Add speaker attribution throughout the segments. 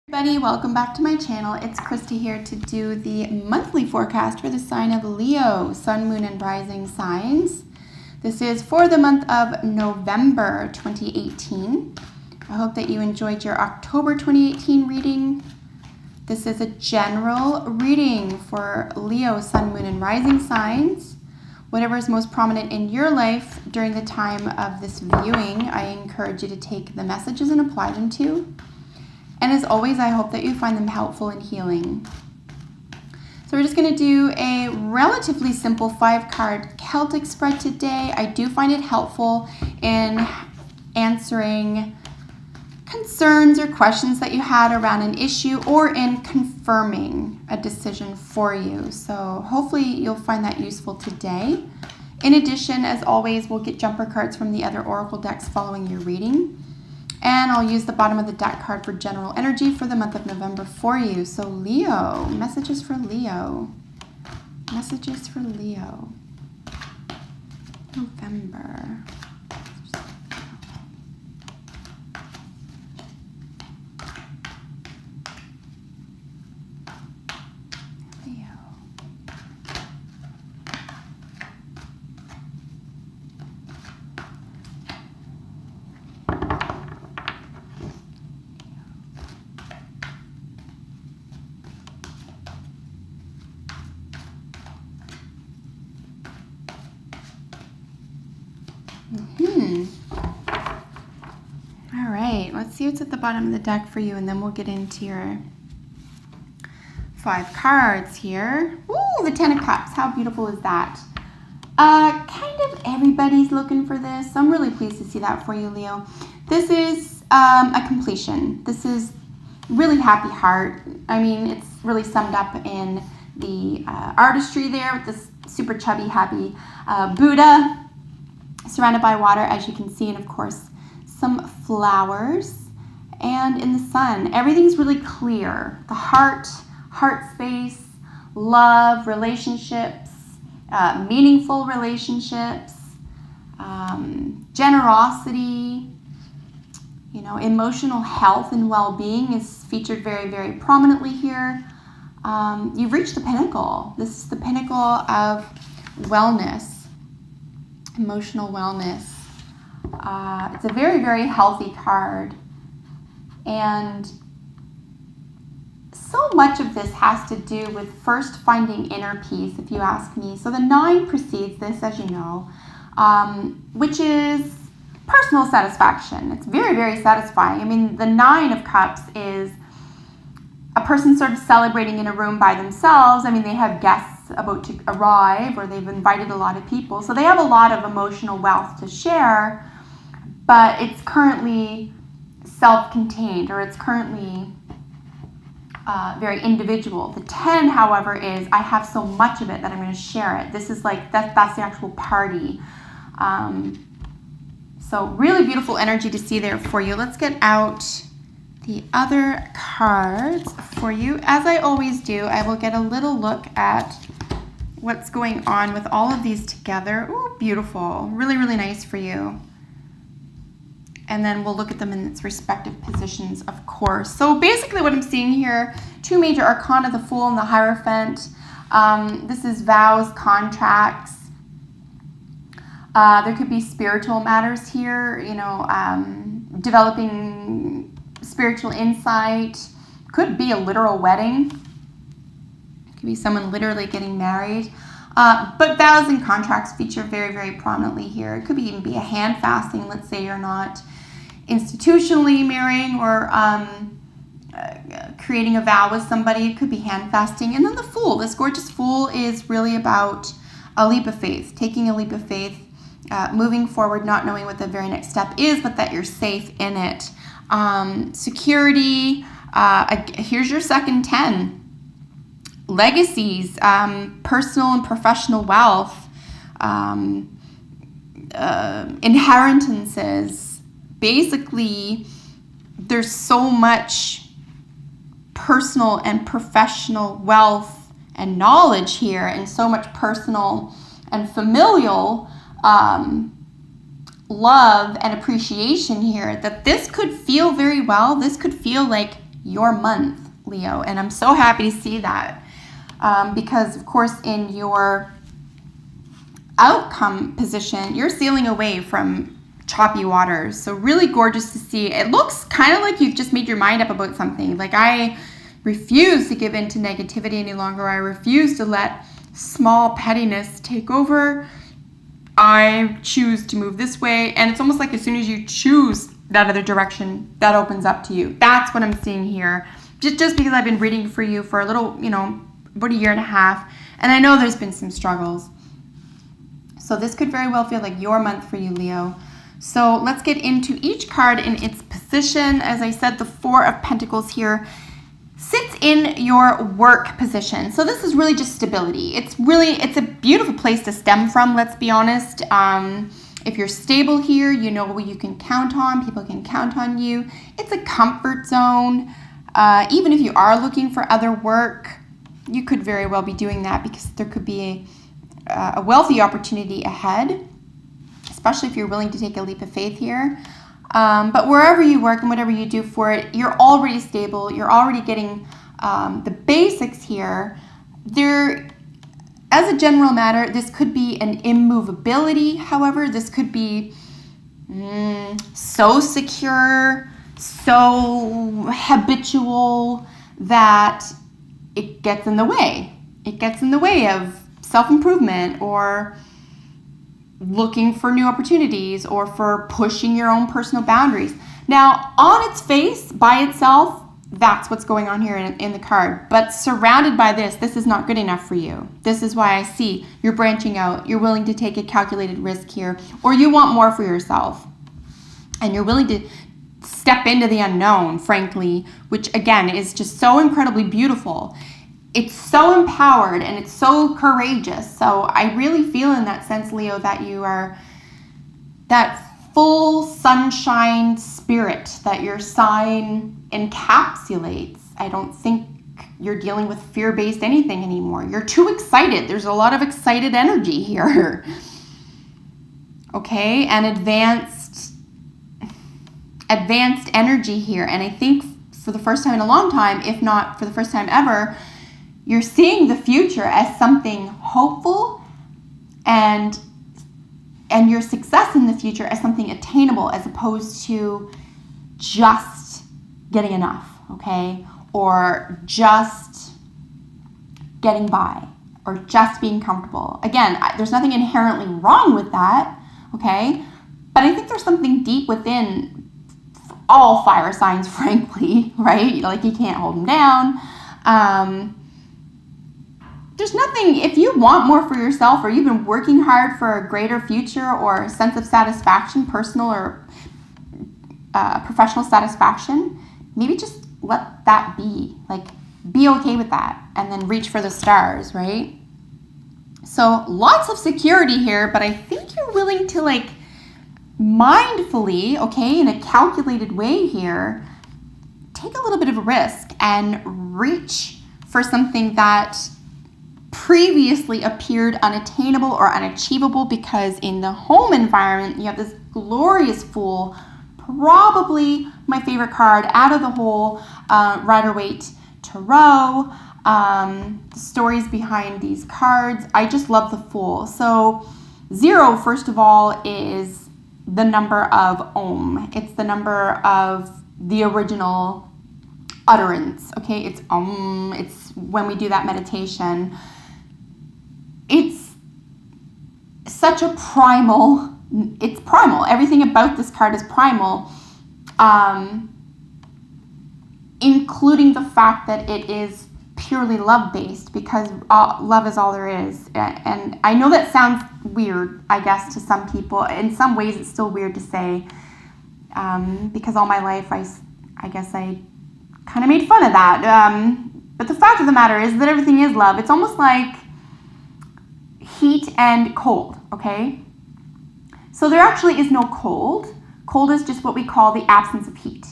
Speaker 1: Everybody, welcome back to my channel. It's Krista here to do the monthly forecast for the sign of Leo, sun, moon, and rising signs. This is for the month of November 2018. I hope that you enjoyed your October 2018 reading. This is a general reading for Leo, sun, moon, and rising signs. Whatever is most prominent in your life during the time of this viewing, I encourage you to take the messages and apply them to. And as always, I hope that you find them helpful and healing. So we're just going to do a relatively simple 5-card Celtic spread today. I do find it helpful in answering concerns or questions that you had around an issue or in confirming a decision for you. So hopefully you'll find that useful today. In addition, as always, we'll get jumper cards from the other oracle decks following your reading. And I'll use the bottom of the deck card for general energy for the month of November for you. So Leo, messages for Leo. Messages for Leo. November. Leo. All right, let's see what's at the bottom of the deck for you, and then we'll get into your 5 cards here. Ooh, the 10 of Cups. How beautiful is that? Kind of everybody's looking for this. So I'm really pleased to see that for you, Leo. This is a completion. This is really happy heart. I mean, it's really summed up in the artistry there with this super chubby, happy Buddha surrounded by water, as you can see, and of course some flowers and in the sun. Everything's really clear. The heart space, love, relationships, meaningful relationships, generosity, emotional health and well-being is featured very, very prominently here. You've reached the pinnacle. This is the pinnacle of wellness. Emotional wellness. It's a very, very healthy card. And so much of this has to do with first finding inner peace, if you ask me. So the 9 precedes this, as you know, which is personal satisfaction. It's very, very satisfying. I mean, the 9 of Cups is a person sort of celebrating in a room by themselves. I mean, they have guests about to arrive, or they've invited a lot of people. So they have a lot of emotional wealth to share, but it's currently self-contained, or it's currently very individual. The 10, however, is I have so much of it that I'm going to share it. This is like, that's the actual party. So really beautiful energy to see there for you. Let's get out the other cards for you. As I always do, I will get a little look at what's going on with all of these together. Ooh, beautiful. Really, really nice for you. And then we'll look at them in its respective positions, of course. So basically what I'm seeing here, 2 major arcana, the Fool and the Hierophant. This is vows, contracts. There could be spiritual matters here, developing spiritual insight. Could be a literal wedding. Could be someone literally getting married. But vows and contracts feature very, very prominently here. It could even be a hand fasting. Let's say you're not institutionally marrying or creating a vow with somebody. It could be hand fasting. And then the Fool. This gorgeous Fool is really about a leap of faith, taking a leap of faith, moving forward, not knowing what the very next step is, but that you're safe in it. Security. Here's your second 10. Legacies, personal and professional wealth, inheritances. Basically, there's so much personal and professional wealth and knowledge here, and so much personal and familial love and appreciation here, that this could feel very well. This could feel like your month, Leo. And I'm so happy to see that because, of course, in your outcome position, you're sailing away from choppy waters. So really gorgeous to see. It looks kind of like you've just made your mind up about something. Like, I refuse to give in to negativity any longer. I refuse to let small pettiness take over. I choose to move this way. And it's almost like as soon as you choose that other direction, that opens up to you. That's what I'm seeing here. Just because I've been reading for you for a little, about a year and a half. And I know there's been some struggles. So this could very well feel like your month for you, Leo. So let's get into each card in its position. As I said, the Four of Pentacles here sits in your work position. So this is really just stability. It's a beautiful place to stem from, let's be honest. If you're stable here, you know who you can count on. People can count on you. It's a comfort zone. Even if you are looking for other work, you could very well be doing that because there could be a wealthy opportunity ahead, especially if you're willing to take a leap of faith here. But wherever you work and whatever you do for it, you're already stable. You're already getting the basics here. As a general matter, this could be an immovability. However, this could be so secure, so habitual that it gets in the way. It gets in the way of self-improvement or looking for new opportunities or for pushing your own personal boundaries. Now, on its face, by itself, that's what's going on here in the card. But surrounded by this is not good enough for you. This is why I see you're branching out. You're willing to take a calculated risk here, or you want more for yourself. And you're willing to step into the unknown, frankly, which again is just so incredibly beautiful. It's so empowered and it's so courageous. So I really feel in that sense, Leo, that you are that full sunshine spirit that your sign encapsulates. I don't think you're dealing with fear-based anything anymore. You're too excited. There's a lot of excited energy here. Okay, and advanced energy here. And I think for the first time in a long time, if not for the first time ever, you're seeing the future as something hopeful and your success in the future as something attainable as opposed to just getting enough, okay? Or just getting by or just being comfortable. Again, there's nothing inherently wrong with that, okay? But I think there's something deep within all fire signs, frankly, right? Like you can't hold them down. There's nothing, if you want more for yourself or you've been working hard for a greater future or a sense of satisfaction, personal or professional satisfaction, maybe just let that be. Like, be okay with that and then reach for the stars, right? So lots of security here, but I think you're willing to like mindfully, okay, in a calculated way here, take a little bit of a risk and reach for something that previously appeared unattainable or unachievable because in the home environment, you have this glorious Fool, probably my favorite card out of the whole Rider-Waite Tarot. The stories behind these cards, I just love the Fool. So 0, first of all, is the number of Om. It's the number of the original utterance, okay? It's Om. It's when we do that meditation. It's such a primal, it's primal. Everything about this card is primal, including the fact that it is purely love-based because love is all there is. And I know that sounds weird, I guess, to some people. In some ways, it's still weird to say because all my life, I guess I kind of made fun of that. But the fact of the matter is that everything is love. It's almost like heat and cold, okay? So there actually is no cold. Cold is just what we call the absence of heat.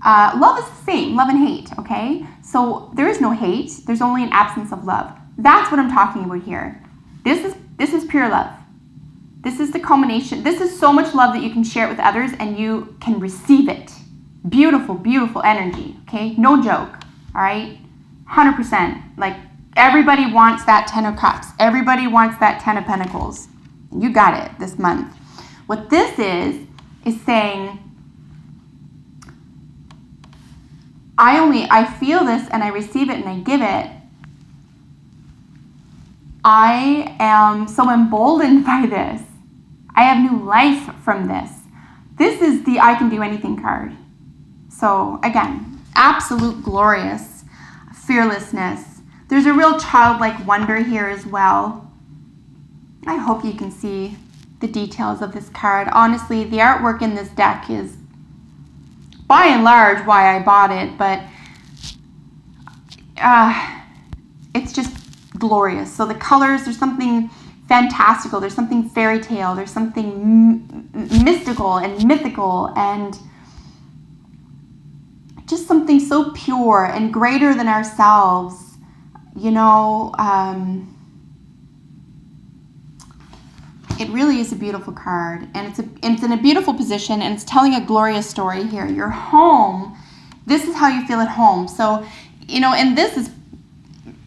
Speaker 1: Love is the same, love and hate, okay? So there is no hate, there's only an absence of love. That's what I'm talking about here. This is pure love. This is the culmination. This is so much love that you can share it with others and you can receive it. Beautiful, beautiful energy, okay? No joke, all right? 100%. Like, everybody wants that 10 of Cups. Everybody wants that 10 of Pentacles. You got it this month. What this is saying, I feel this and I receive it and I give it. I am so emboldened by this. I have new life from this. This is the I can do anything card. So again, absolute glorious fearlessness. There's a real childlike wonder here as well. I hope you can see the details of this card. Honestly, the artwork in this deck is by and large why I bought it, but it's just glorious. So the colors, there's something fantastical, there's something fairy tale, there's something mystical and mythical, and just something so pure and greater than ourselves, you know. It really is a beautiful card, and it's in a beautiful position, and it's telling a glorious story here. Your home, this is how you feel at home. So, you know, and this is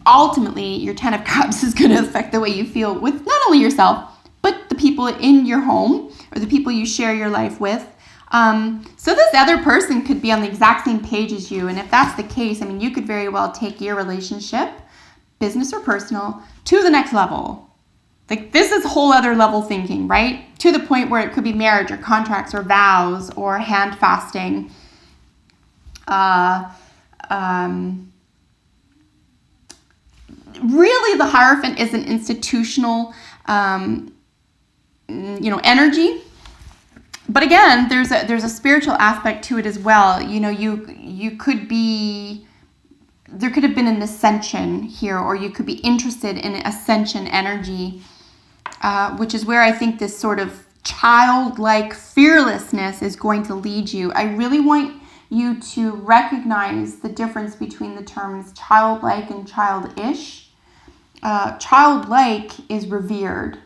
Speaker 1: ultimately, your 10 of Cups is going to affect the way you feel with not only yourself, but the people in your home or the people you share your life with. So this other person could be on the exact same page as you. And if that's the case, I mean, you could very well take your relationship, business or personal, to the next level. Like, this is whole other level thinking, right? To the point where it could be marriage or contracts or vows or hand fasting. Really, the Hierophant is an institutional, energy. But again, there's a spiritual aspect to it as well. You know, you could be, there could have been an ascension here, or you could be interested in ascension energy, which is where I think this sort of childlike fearlessness is going to lead you. I really want you to recognize the difference between the terms childlike and childish. Childlike is revered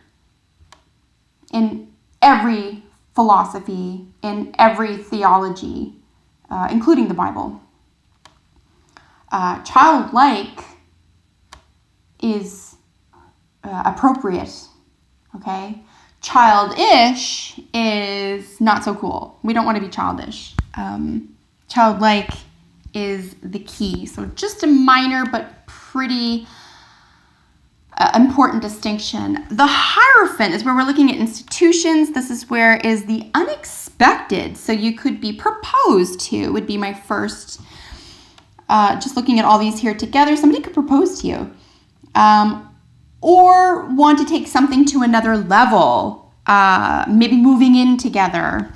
Speaker 1: in every philosophy, in every theology, including the Bible. Childlike is appropriate, okay? Childish is not so cool. We don't want to be childish. Childlike is the key. So just a minor but pretty important distinction. The Hierophant is where we're looking at institutions. This is where is the unexpected. So you could be proposed to, would be my first, just looking at all these here together. Somebody could propose to you. Or want to take something to another level, maybe moving in together.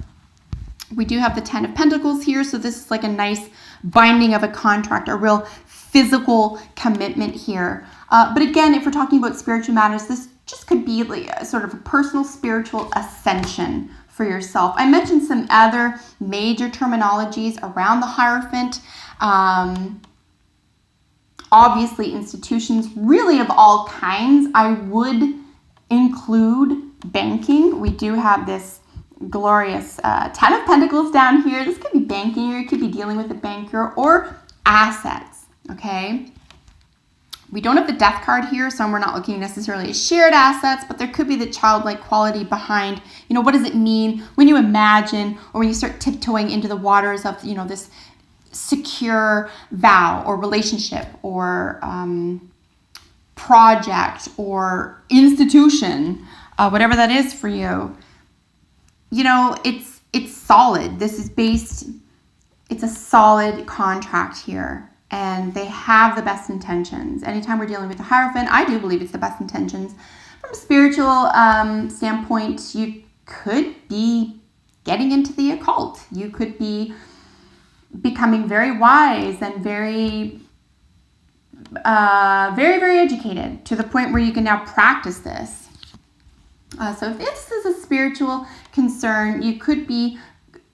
Speaker 1: We do have the 10 of Pentacles here, so this is like a nice binding of a contract, a real physical commitment here. But again, if we're talking about spiritual matters, this just could be like a sort of a personal spiritual ascension for yourself. I mentioned some other major terminologies around the Hierophant. Obviously, institutions really of all kinds. I would include banking. We do have this glorious 10 of Pentacles down here. This could be banking, or you could be dealing with a banker, or assets, okay? We don't have the Death card here, so we're not looking necessarily at shared assets, but there could be the childlike quality behind, you know, what does it mean when you imagine, or when you start tiptoeing into the waters of, you know, this secure vow or relationship or project or institution, whatever that is for you. You know, it's solid. This is based, it's a solid contract here, and they have the best intentions. Anytime we're dealing with the Hierophant, I do believe it's the best intentions. From a spiritual standpoint, you could be getting into the occult. You could be becoming very wise and very, very educated, to the point where you can now practice this. So if this is a spiritual concern, you could be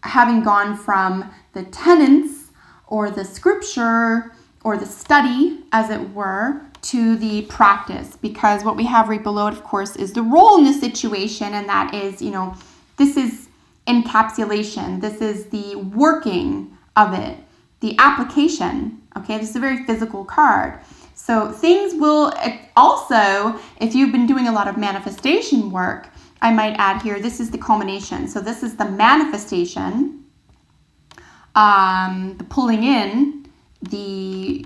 Speaker 1: having gone from the tenets or the scripture or the study, as it were, to the practice. Because what we have right below it, of course, is the role in this situation, and that is, you know, this is encapsulation. This is the working of it. The application, okay, this is a very physical card. So things will also, if you've been doing a lot of manifestation work, I might add here, this is the culmination. So this is the manifestation, the pulling in, the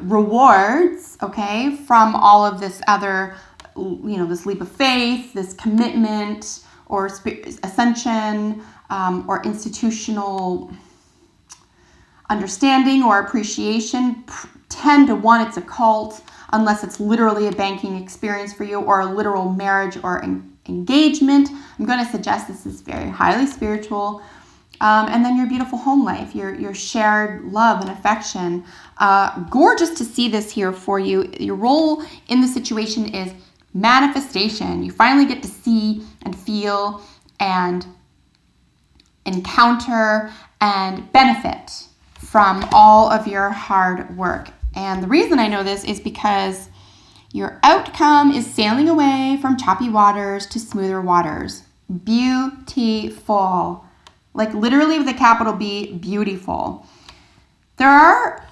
Speaker 1: rewards, okay, from all of this other, this leap of faith, this commitment, or ascension, or institutional understanding or appreciation. 10 to 1, it's a cult, unless it's literally a banking experience for you, or a literal marriage or engagement. I'm going to suggest this is very highly spiritual. And then your beautiful home life, your shared love and affection. Gorgeous to see this here for you. Your role in the situation is manifestation. You finally get to see and feel and encounter and benefit from all of your hard work. And the reason I know this is because your outcome is sailing away from choppy waters to smoother waters. Beautiful. Like literally with a capital B, beautiful. There are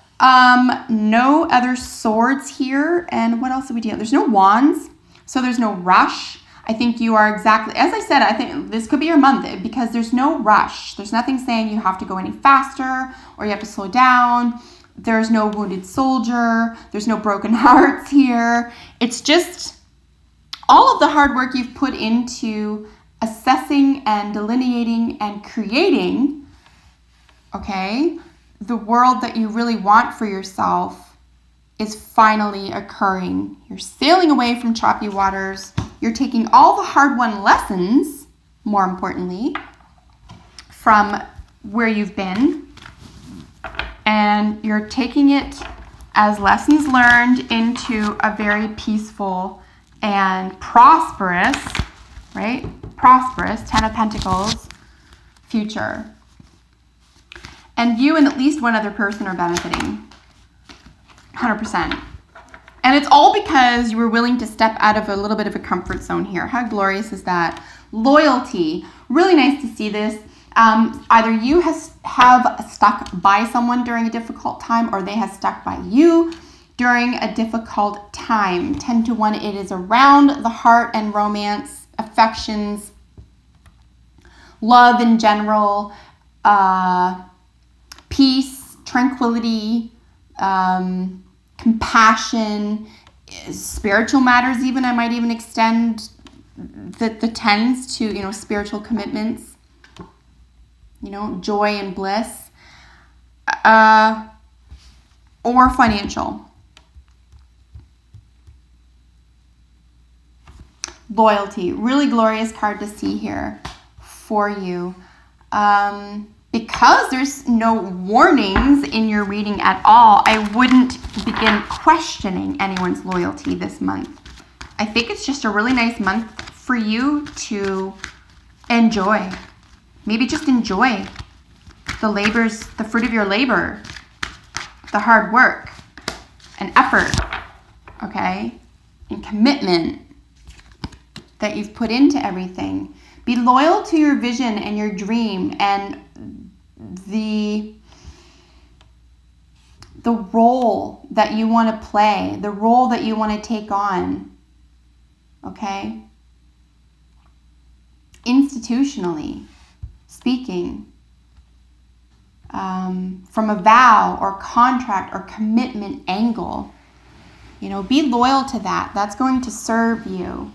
Speaker 1: no other swords here. And what else do we do? There's no wands, so there's no rush. I think you are exactly, as I said, I think this could be your month because there's no rush. There's nothing saying you have to go any faster or you have to slow down. There's no wounded soldier. There's no broken hearts here. It's just all of the hard work you've put into assessing and delineating and creating, okay, the world that you really want for yourself is finally occurring. You're sailing away from choppy waters. You're taking all the hard-won lessons, more importantly, from where you've been, and you're taking it as lessons learned into a very peaceful and prosperous, right? Prosperous, 10 of Pentacles, future. And you and at least one other person are benefiting, 100%. And it's all because you were willing to step out of a little bit of a comfort zone here. How glorious is that? Loyalty. Really nice to see this. Either you have stuck by someone during a difficult time, or they have stuck by you during a difficult time. 10 to 1, it is around the heart and romance, affections, love in general, peace, tranquility, compassion, spiritual matters even. I might even extend the tens to, spiritual commitments, joy and bliss, or financial. Loyalty, really glorious card to see here for you. Because there's no warnings in your reading at all, I wouldn't begin questioning anyone's loyalty this month. I think it's just a really nice month for you to enjoy. Maybe just enjoy the fruit of your labor, the hard work and effort, okay, and commitment that you've put into everything. Be loyal to your vision and your dream and the role that you want to play, the role that you want to take on, okay? Institutionally speaking, from a vow or contract or commitment angle, be loyal to that. That's going to serve you.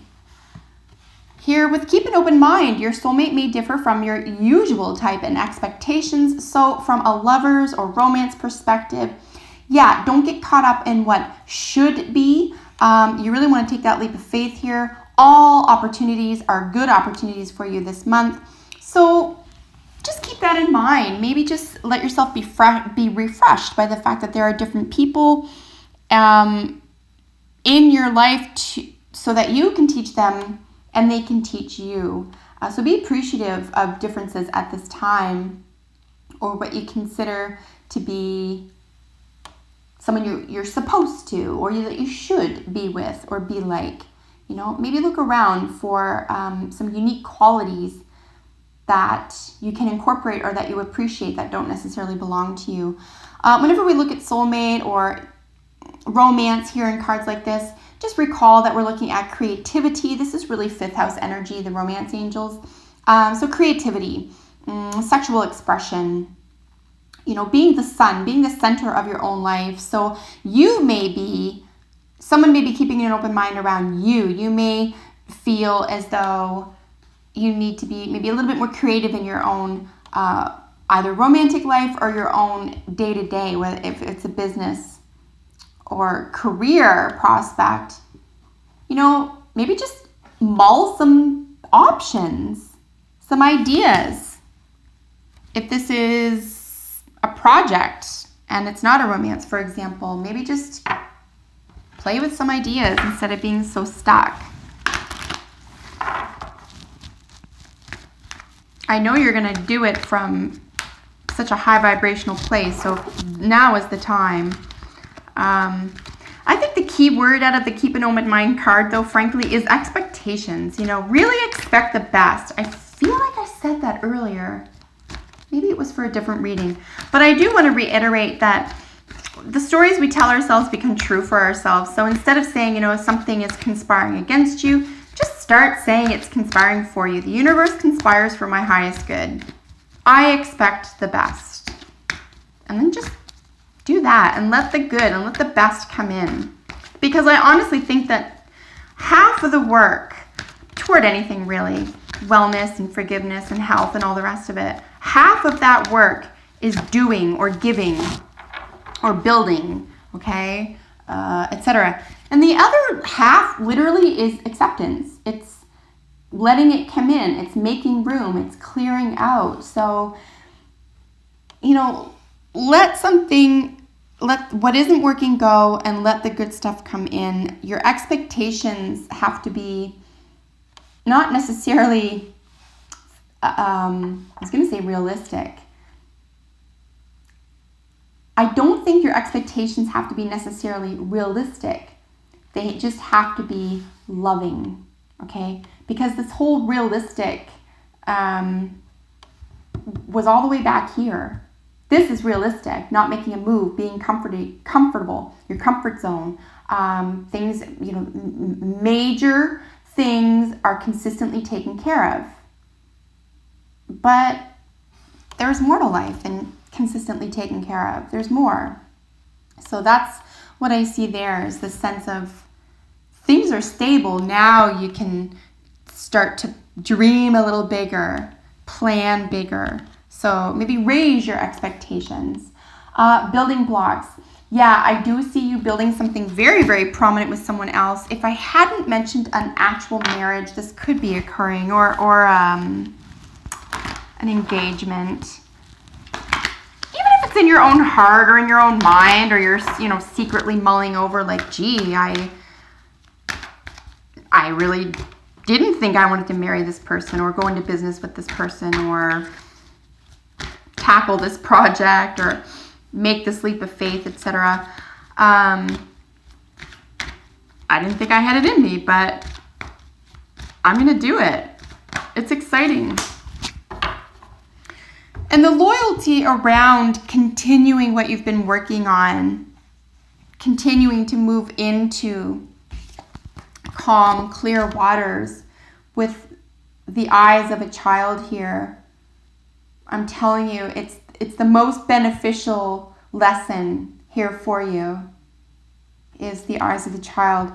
Speaker 1: Here with keep an open mind, your soulmate may differ from your usual type and expectations. So from a lover's or romance perspective, don't get caught up in what should be. You really want to take that leap of faith here. All opportunities are good opportunities for you this month. So just keep that in mind. Maybe just let yourself be refreshed by the fact that there are different people in your life so that you can teach them and they can teach you. So be appreciative of differences at this time, or what you consider to be someone you're supposed to, or that you should be with or be like. Maybe look around for some unique qualities that you can incorporate or that you appreciate that don't necessarily belong to you. Whenever we look at soulmate or romance here in cards like this, just recall that we're looking at creativity. This is really 5th house energy, the romance angels. So creativity, sexual expression, being the sun, being the center of your own life. So someone may be keeping an open mind around you. You may feel as though you need to be maybe a little bit more creative in your own either romantic life or your own day-to-day, whether if it's a business or career prospect. Maybe just mull some options, some ideas. If this is a project and it's not a romance, for example, maybe just play with some ideas instead of being so stuck. I know you're going to do it from such a high vibrational place, so now is the time. I think the key word out of the Keep an Open Mind card, though, frankly, is expectations. Really expect the best. I feel like I said that earlier. Maybe it was for a different reading. But I do want to reiterate that the stories we tell ourselves become true for ourselves. So instead of saying, something is conspiring against you, just start saying it's conspiring for you. The universe conspires for my highest good. I expect the best. And then just do that and let the good and let the best come in. Because I honestly think that half of the work toward anything really, wellness and forgiveness and health and all the rest of it, half of that work is doing or giving or building, okay, etc. And the other half literally is acceptance. It's letting it come in. It's making room. It's clearing out. So, let what isn't working go and let the good stuff come in. Your expectations have to be not necessarily, I was going to say realistic. I don't think your expectations have to be necessarily realistic. They just have to be loving, okay? Because this whole realistic was all the way back here. This is realistic, not making a move, being comfortable, your comfort zone. Things, major things are consistently taken care of. But there's more to life than consistently taken care of. There's more. So that's what I see there, is the sense of things are stable. Now you can start to dream a little bigger, plan bigger. So maybe raise your expectations. Building blocks. Yeah, I do see you building something very, very prominent with someone else. If I hadn't mentioned an actual marriage, this could be occurring, or an engagement. Even if it's in your own heart or in your own mind, or you're, secretly mulling over like, gee, I really didn't think I wanted to marry this person or go into business with this person or tackle this project or make this leap of faith, etc. I didn't think I had it in me, but I'm going to do it. It's exciting. And the loyalty around continuing what you've been working on, continuing to move into calm, clear waters with the eyes of a child here. I'm telling you, it's the most beneficial lesson here for you, is the eyes of the child.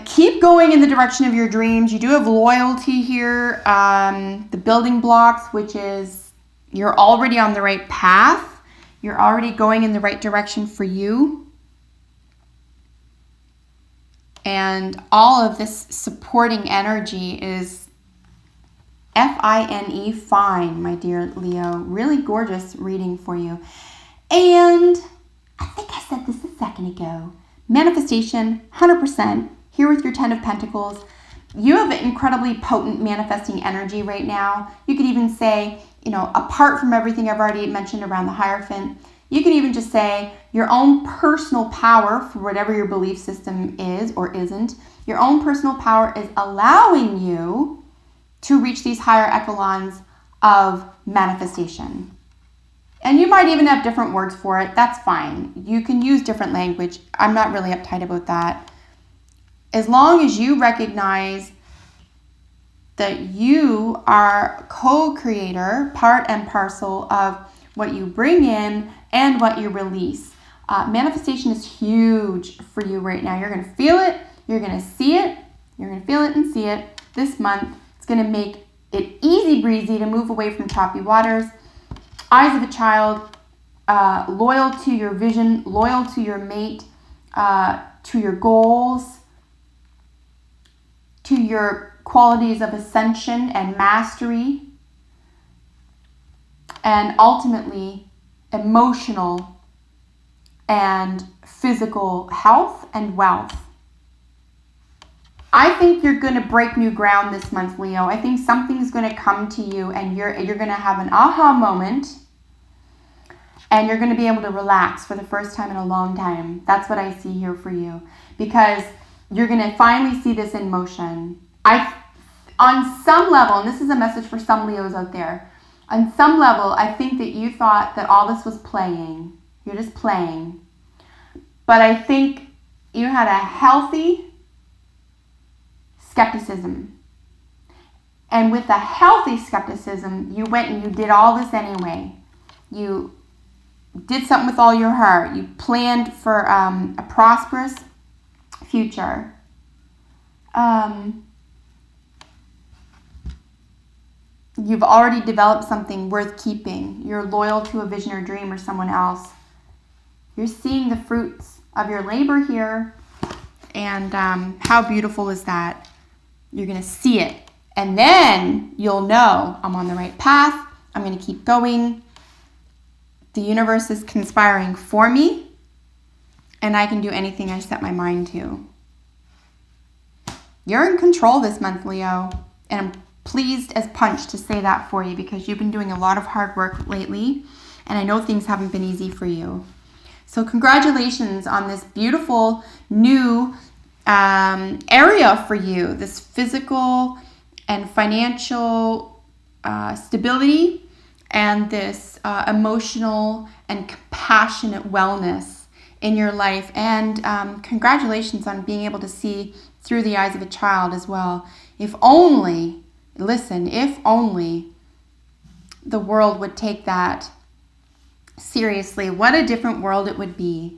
Speaker 1: Keep going in the direction of your dreams. You do have loyalty here. The building blocks, which is you're already on the right path. You're already going in the right direction for you. And all of this supporting energy is F-I-N-E, fine, my dear Leo. Really gorgeous reading for you. And I think I said this a second ago. Manifestation, 100%. Here with your 10 of Pentacles. You have an incredibly potent manifesting energy right now. You could even say, apart from everything I've already mentioned around the Hierophant, you could even just say your own personal power for whatever your belief system is or isn't. Your own personal power is allowing you to reach these higher echelons of manifestation. And you might even have different words for it. That's fine. You can use different language. I'm not really uptight about that. As long as you recognize that you are co-creator, part and parcel of what you bring in and what you release. Manifestation is huge for you right now. You're going to feel it. You're going to see it. You're going to feel it and see it this month. It's going to make it easy breezy to move away from choppy waters. Eyes of a child, loyal to your vision, loyal to your mate, to your goals, to your qualities of ascension and mastery, and ultimately emotional and physical health and wealth. I think you're going to break new ground this month, Leo. I think something's going to come to you and you're going to have an aha moment, and you're going to be able to relax for the first time in a long time. That's what I see here for you, because you're going to finally see this in motion. On some level, and this is a message for some Leos out there, on some level, I think that you thought that all this was playing. You're just playing. But I think you had a healthy skepticism. And with a healthy skepticism, you went and you did all this anyway. You did something with all your heart. You planned for a prosperous future. You've already developed something worth keeping. You're loyal to a vision or dream or someone else. You're seeing the fruits of your labor here. And how beautiful is that? You're going to see it. And then you'll know I'm on the right path. I'm going to keep going. The universe is conspiring for me. And I can do anything I set my mind to. You're in control this month, Leo. And I'm pleased as punch to say that for you, because you've been doing a lot of hard work lately. And I know things haven't been easy for you. So congratulations on this beautiful new area for you, this physical and financial stability, and this emotional and compassionate wellness in your life. And congratulations on being able to see through the eyes of a child as well. If only, listen, if only the world would take that seriously, what a different world it would be.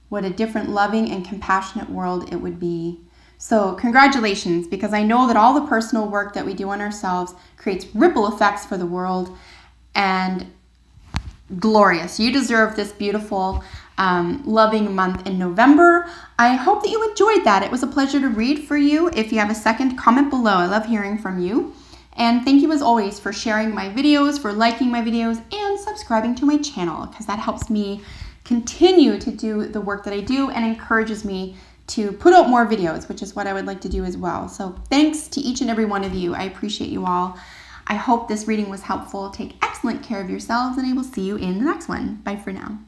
Speaker 1: What a different loving and compassionate world it would be. So congratulations, because I know that all the personal work that we do on ourselves creates ripple effects for the world, and glorious. You deserve this beautiful, loving month in November. I hope that you enjoyed that. It was a pleasure to read for you. If you have a second, comment below. I love hearing from you. And thank you as always for sharing my videos, for liking my videos, and subscribing to my channel, because that helps me continue to do the work that I do and encourages me to put out more videos, which is what I would like to do as well. So thanks to each and every one of you. I appreciate you all. I hope this reading was helpful. Take excellent care of yourselves, and I will see you in the next one. Bye for now.